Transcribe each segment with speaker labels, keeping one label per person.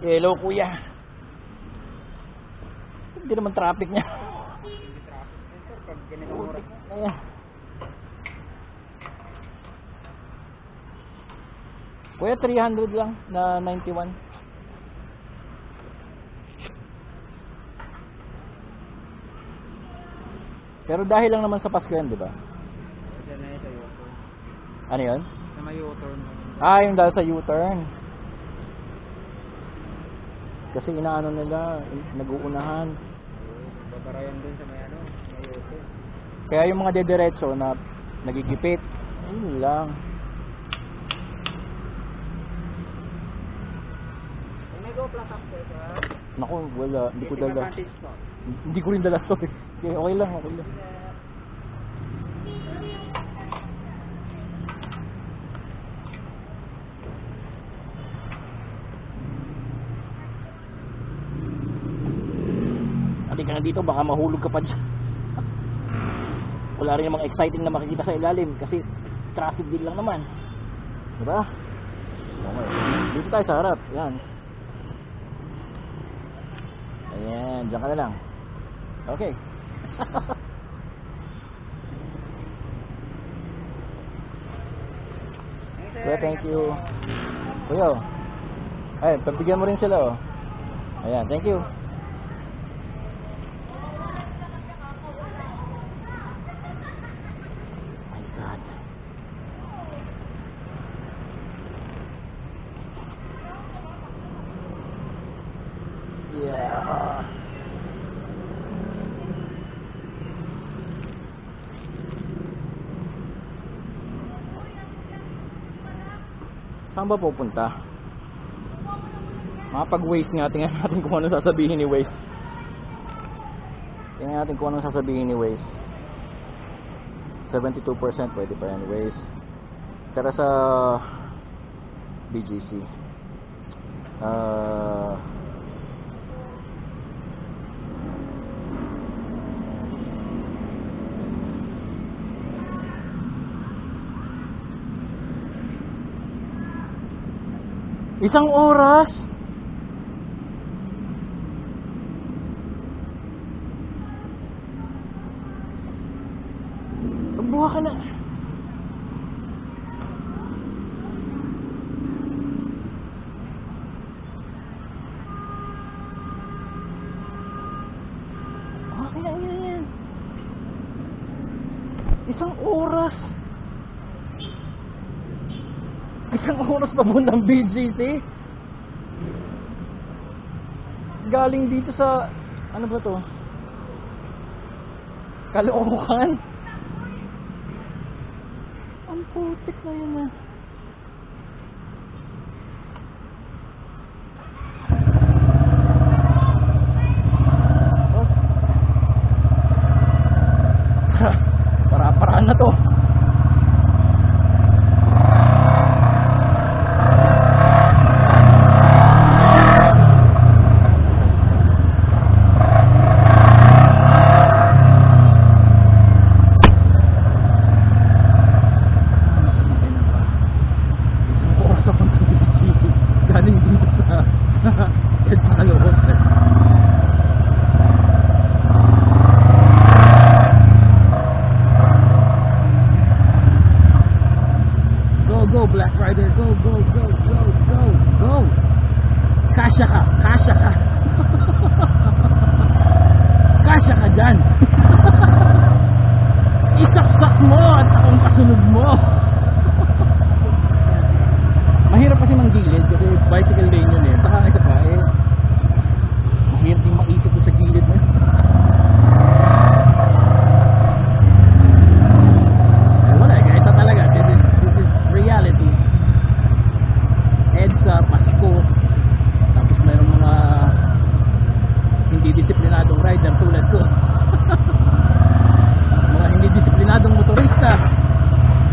Speaker 1: Hello kuya. Hindi naman traffic niya.
Speaker 2: Hindi traffic dito pag ganitong oras.
Speaker 1: Ayan. Kuya, 300 lang na 91. Pero dahil lang naman sa Pasko yan, di ba?
Speaker 2: Diyan na yun sa U-turn.
Speaker 1: Ano yun?
Speaker 2: Na may U-turn.
Speaker 1: Ah, yung dahil sa U-turn. Kasi inaano nila, nag-uunahan.
Speaker 2: Babarayan dun sa may ano, may U-turn.
Speaker 1: Kaya yung mga dediretso na nagigipit, yun lang.
Speaker 2: May go plus up sir.
Speaker 1: Naku, wala. Hindi ko dala.
Speaker 2: Advantage po.
Speaker 1: Hindi ko rin dala to. Okay, okay lang, okay lang. Ati ka na dito, baka mahulog ka pa dyan. Wala rin namang exciting na makikita sa ilalim kasi traffic din lang naman. Diba? Okay. Dito tayo sa harap. Yan. Ayan, dyan ka na lang. Okay. Kuya, thank you. Kuya, ay, pabigyan mo rin sila, oh. Ayan, thank you. My God. Yeah. Saan ba pupunta? Mapag-Waze nga, tingnan natin kung ano sasabihin ni Waze. Tingnan natin kung ano sasabihin ni Waze. 72% pwede pa yan, Waze. Tara sa BGC. Isang oras? Buha ka na. Okay na yan. Isang oras. Isang oras pa po ng BGC. Galing dito sa ano ba to? Caloocan. Ang putik na yun ah. Para-paraan na to. Go Black Rider, go, go, go, go, go, go. Kasya ka, kasya ka. Kasya ka dyan. Isaksak mo at akong kasunod mo. Mahirap kasi manggilid kasi bicycle lane yun eh. Saka ito pa eh, mahirap din maikot sa gilid na. Wala, ganito talaga. This is reality. EDSA, Pasko. Tapos mayroong mga hindi disiplinadong rider tulad ko. Mga hindi disiplinadong motorista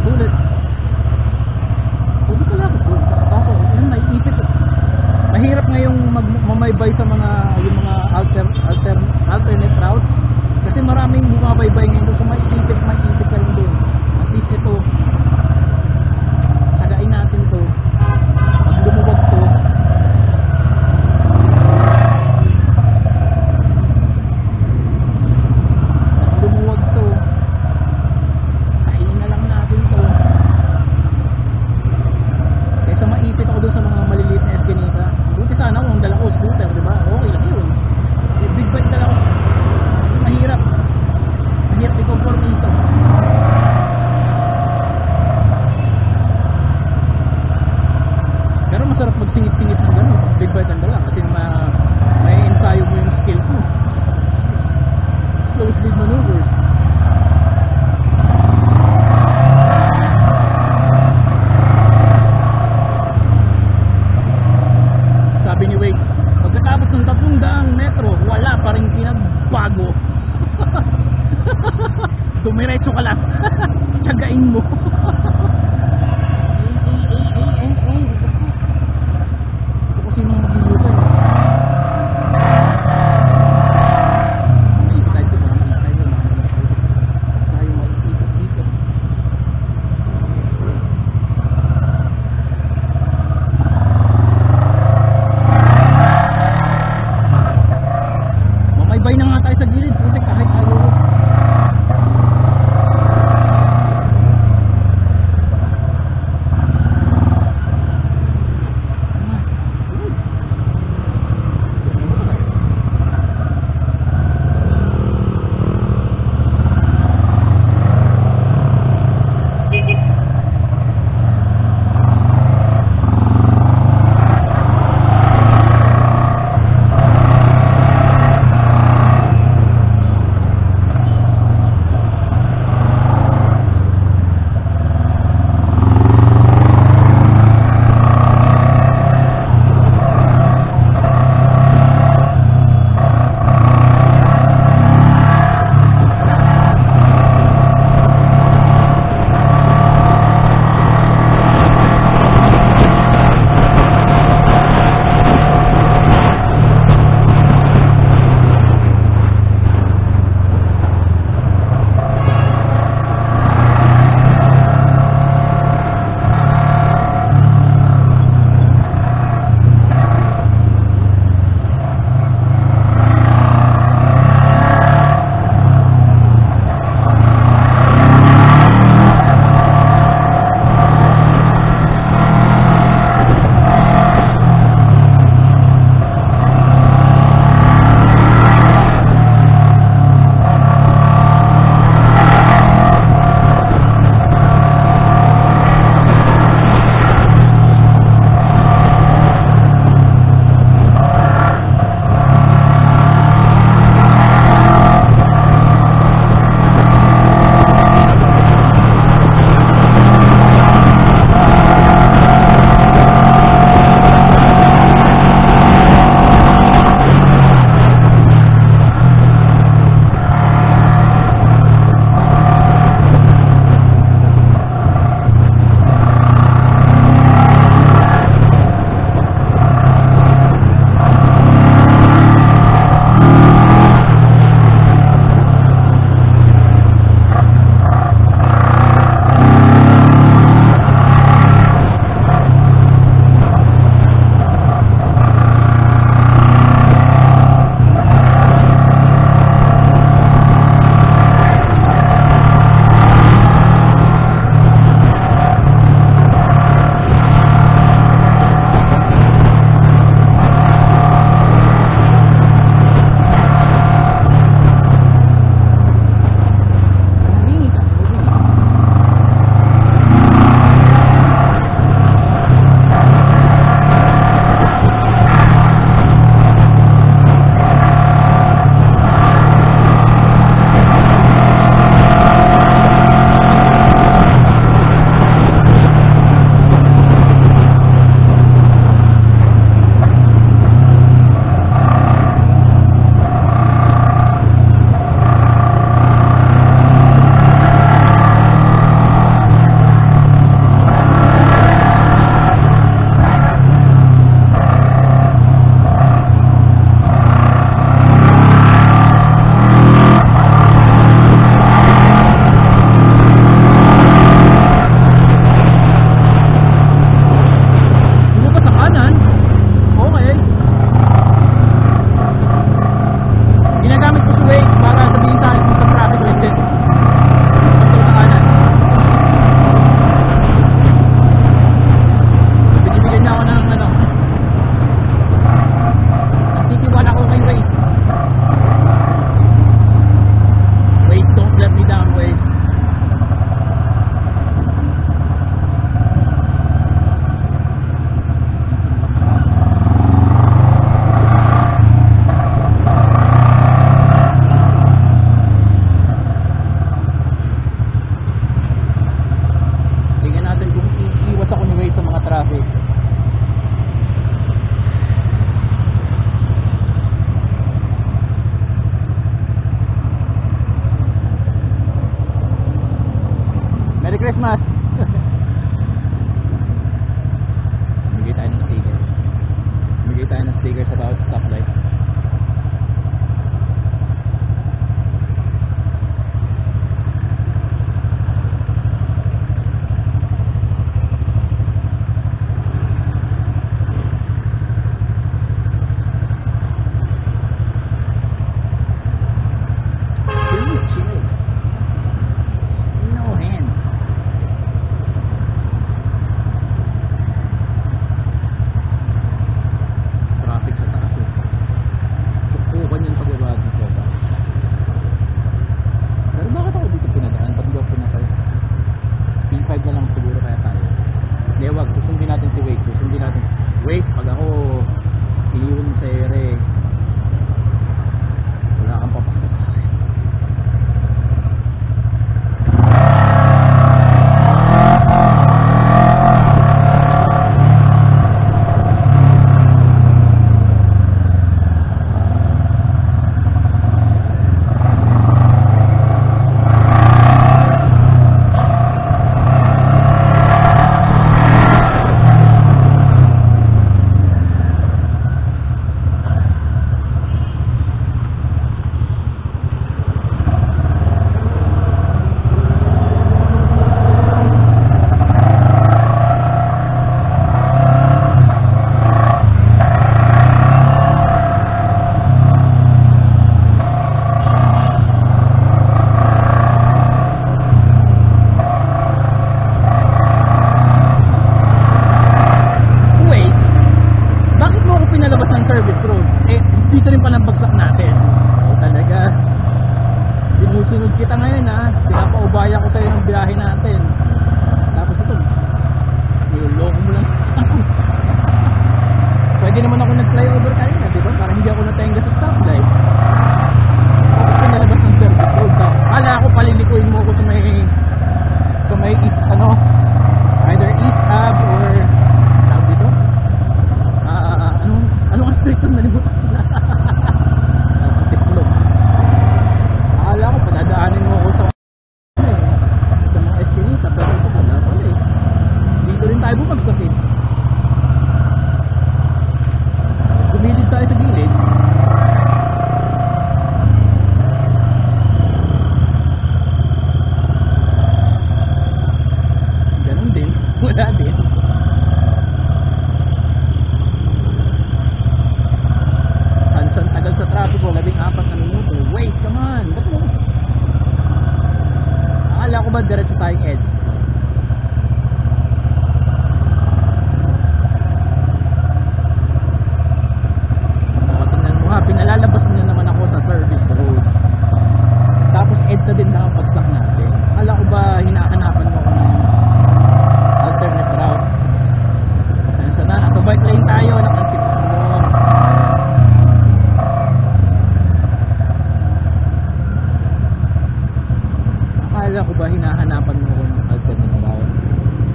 Speaker 1: tulad. Pwede pala ako doon. Kaso, yun, naiipit. Mahirap ngayon traffic. Merry Christmas! Bigay tayo ng sticker. Bigay tayo ng sticker sa bawat stoplight.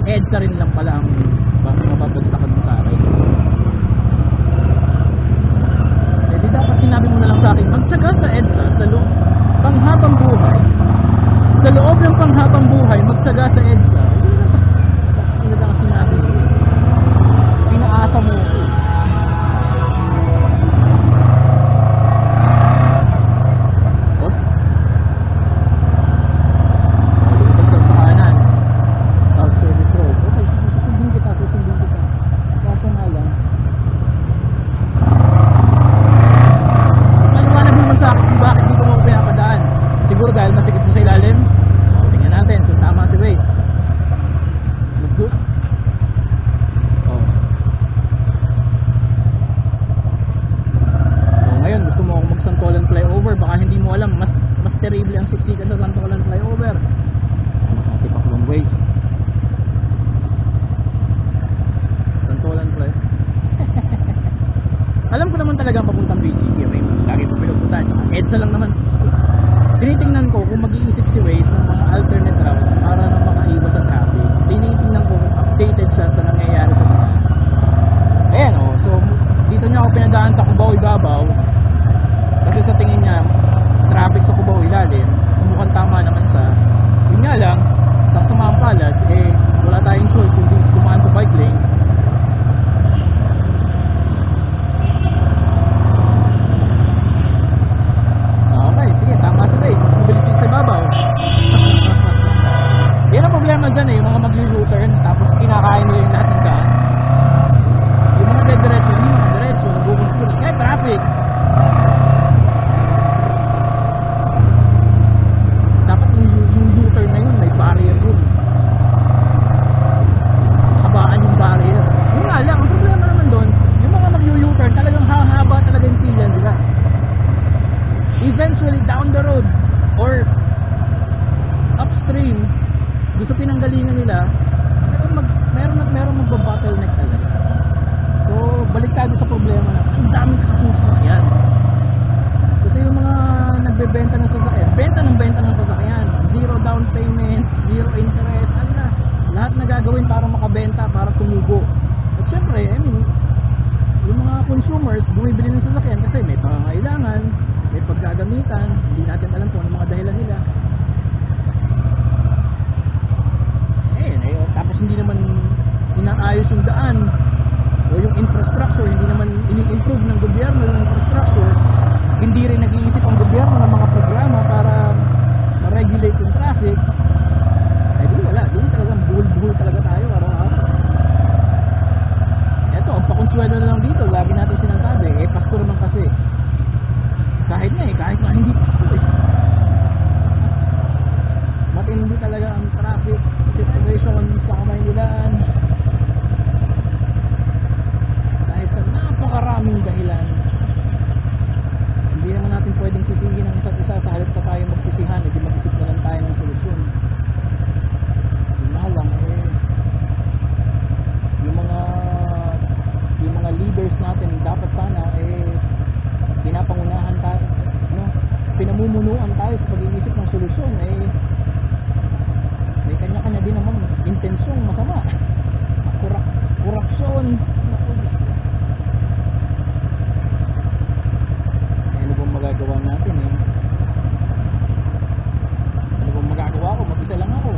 Speaker 1: EDSA rin lang pala ang mababagsakan mo sa akin. Eh di dapat sinabi mo na lang sa akin, magtsaga sa EDSA sa loob panghabang buhay. Sa loob ng panghabang buhay, magtsaga sa EDSA. Hindi na lang sinabi mo. Pinaasa mo ko. Alam ko naman talaga papuntang BGC, okay? Lagi ko pinupunta. EDSA lang naman. Tinitingnan ko kung mag-iisip si Waze ng mga alternate routes para na makaiwas sa traffic. Tinitingnan ko kung updated siya sa nangyayari sa mga daan o yung infrastructure, hindi naman ini-improve ng gobyerno yung infrastructure, hindi rin nag-iisip ang gobyerno ng mga programa para ma-regulate yung traffic, eh di wala, di talagang buhol-buhol talaga tayo araw-araw. Eto, ang pakonsuelo na lang dito, lagi natin sinasabi, eh Pasko naman kasi. Kahit nga hindi Pasko eh. Matindi talaga ang traffic situation sa Kamaynilaan. Dahil sa napakaraming dahilan. Hindi naman natin pwedeng sisihin ang isa't isa sa halip na tayo magsisihan, hindi mag-isip na lang tayo ng solusyon. Yung mahalang eh yung mga leaders natin dapat sana eh pinapangunahan tayo, no? Pinamumunuan tayo sa pag-iisip ng solusyon eh may kanya-kanya din namang intensyong masama. Korupsyon. Ano bang magagawa natin eh? Ano bang magagawa ko? Mag-isa lang ako.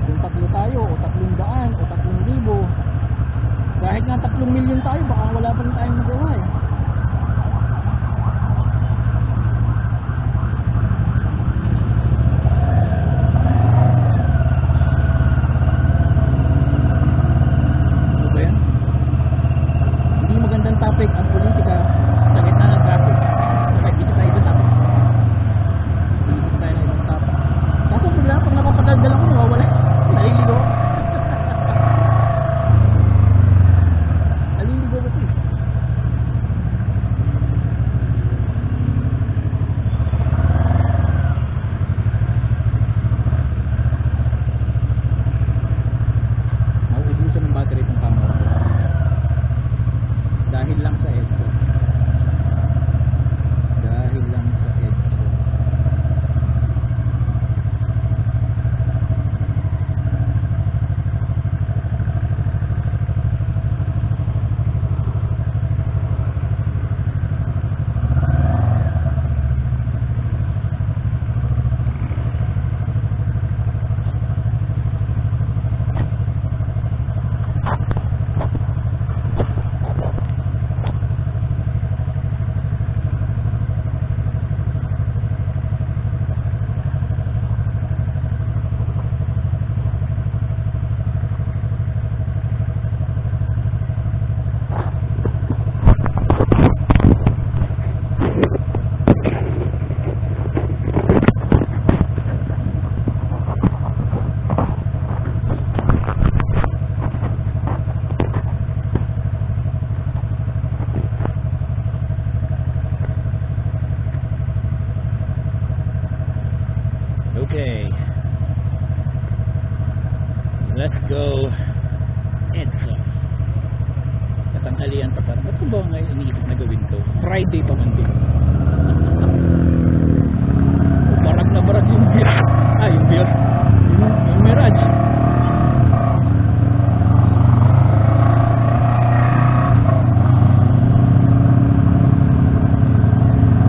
Speaker 1: Kung 3 tayo, o 300, o 3,000, kahit nga 3 milyon tayo, baka wala pa rin tayong magawa eh. Ang politika sa gitna ng traffic. Okay, dito tayo ibang topic. Iisip tayo ng ibang topic. Kaso problema, pag napapadaldal ako, nawawala. Naliligo. Naliligo ko ito. Mauubusan ng battery itong camera ko. Dahil lang sa EDSA. Dahil lang sa EDSA. Okay. Let's go. EDSA. Katanghalian pa pa. Ba't ko ba ngayon iniisip na gawin to? Friday pa man din. Barag na barag yung beer. Yung beer. Yung Mirage.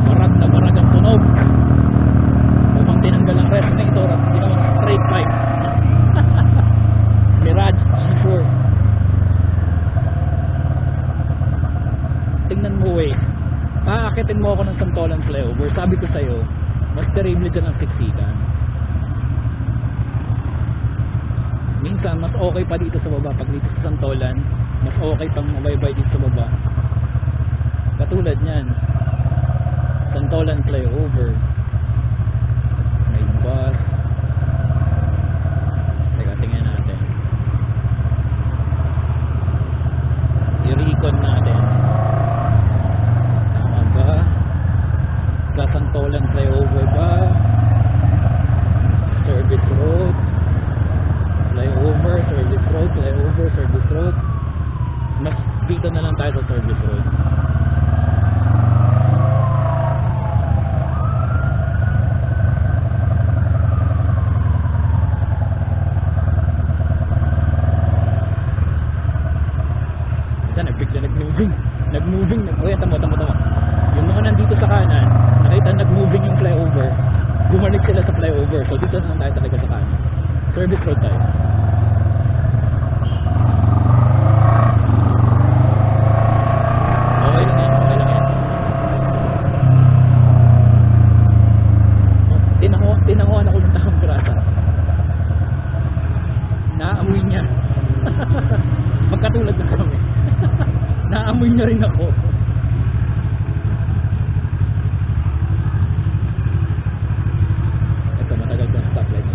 Speaker 1: Barag na barag ang tunog. Straight pipe. Mirage, sure. Tingnan mo eh. Paakitin mo ako ng Santolan flyover. Sabi ko sa'yo, mas terrible dyan ang siksikan. Minsan, mas okay pa dito sa baba. Pag dito sa Santolan, mas okay pang mabaybay dito sa baba. Katulad nyan, Santolan flyover. May bus. Tingnan natin. I-recon natin. Tama ba? Sa Santolan flyover ba? Service road. Flyover, service road, flyover, service road. Mas dito na lang tayo sa service road. Nag-moving. Oy, tama. Yung mga nandito sa kanan, nakita nag-moving yung flyover. Bumalik sila sa flyover. So dito na tayo talaga sa kanan. Service road tayo. Inamoy niya rin ako. Ito, matagal ko ang stoplight.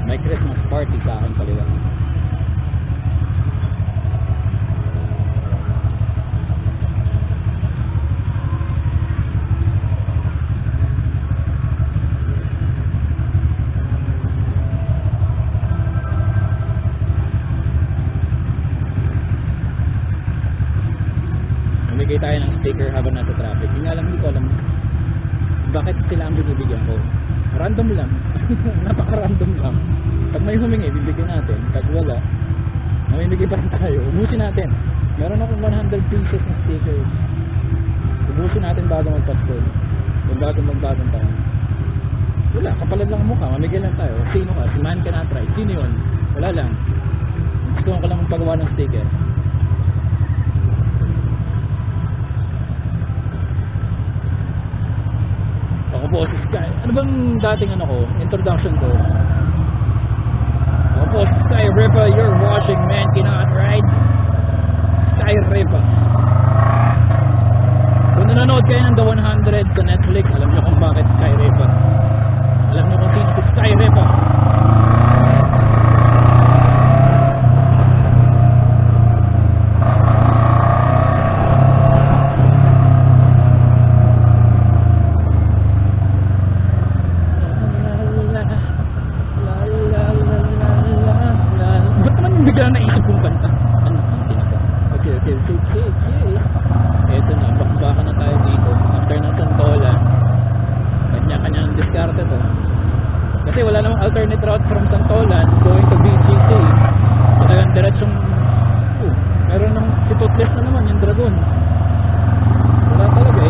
Speaker 1: May Christmas party sa akin kaliwa. Namigay tayo ng sticker habang nasa traffic. Hindi nga lang, hindi ko alam bakit sila ang binibigyan ko. Random lang. Napaka-random lang. Pag may humingi, bibigyan natin. Pag wala, namimigay pa rin tayo. Ubusin natin. Meron akong 100 pieces na stickers. Ubusin natin bago magpasko. Bagong taon. Wala, kapalad lang ang mukha. Mamigay lang tayo. Sino ka? Si Man Cannot Ride. Sino yun? Wala lang. Gusto ko lang pagawa ng sticker. Ako po si Sky. Ano bang dating ano ko? Introduction ko? Ako po si Sky Ripa. You're watching Man Cannot Ride. Sky Ripa. Kung nanonood kayo ng The 100 sa Netflix, alam nyo kung bakit Sky Ripa. Alam nyo kung sino si Sky Ripa. Bigla naisip kong kanta. Ano? Okay. Eto na, bakbaka na tayo dito. After ng Santolan, kanya-kanya ng diskarte to. Kasi wala namang alternate route from Santolan going to BGC. Talagang diretsong, meron ng si Toothless na naman, yung Dragon. Wala talaga,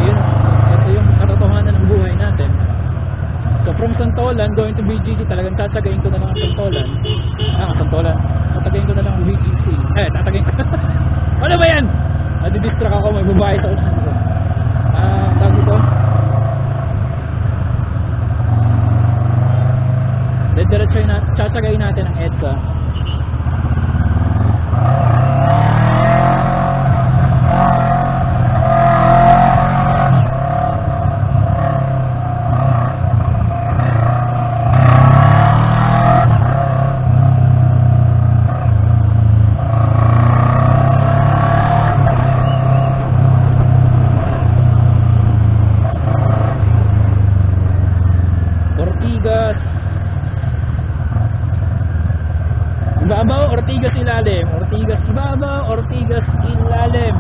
Speaker 1: ito yung katotohanan ng buhay natin. So from Santolan going to BGC, talagang tatagayin ko na lang ang Santolan. Santolan. Tatagayin ko na lang ang BGC. Tatagayin ko. Ano ba yan? Nadidistract ako, may babae sa usan ko. Tawag ito. Diretso na, tatagayin natin ang EDSA. Ibabaw, Ortigas ilalim. Ortigas ibabaw, Ortigas ilalim.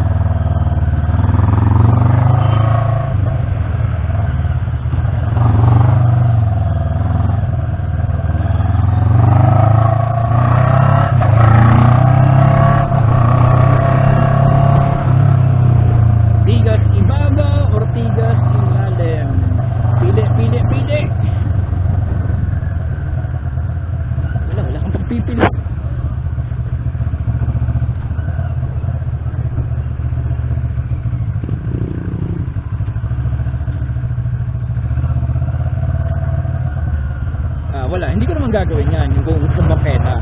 Speaker 1: Ortigas ibabaw, Ortigas ilalim. Pili. Wala kang pagpipili. Wala, hindi ko naman gagawin yan yung kung sa baketa.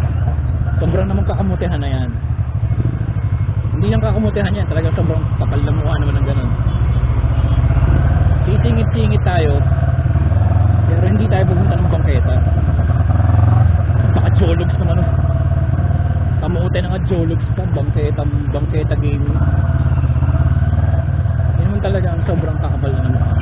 Speaker 1: Sobrang naman kakamutihan na yan. Hindi lang kakamutihan yan, talagang sobrang kapal na mukha naman ng ganun. Sisingit-singit tayo, pero hindi tayo pupunta ng bangketa. Baka jologs naman. Kamuti ng jologs pa, bangketa gaming. Yan naman talaga ang sobrang kakapal na mukha.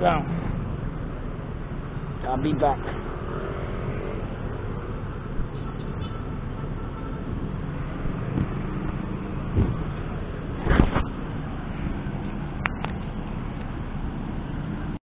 Speaker 1: lang. I'll be back.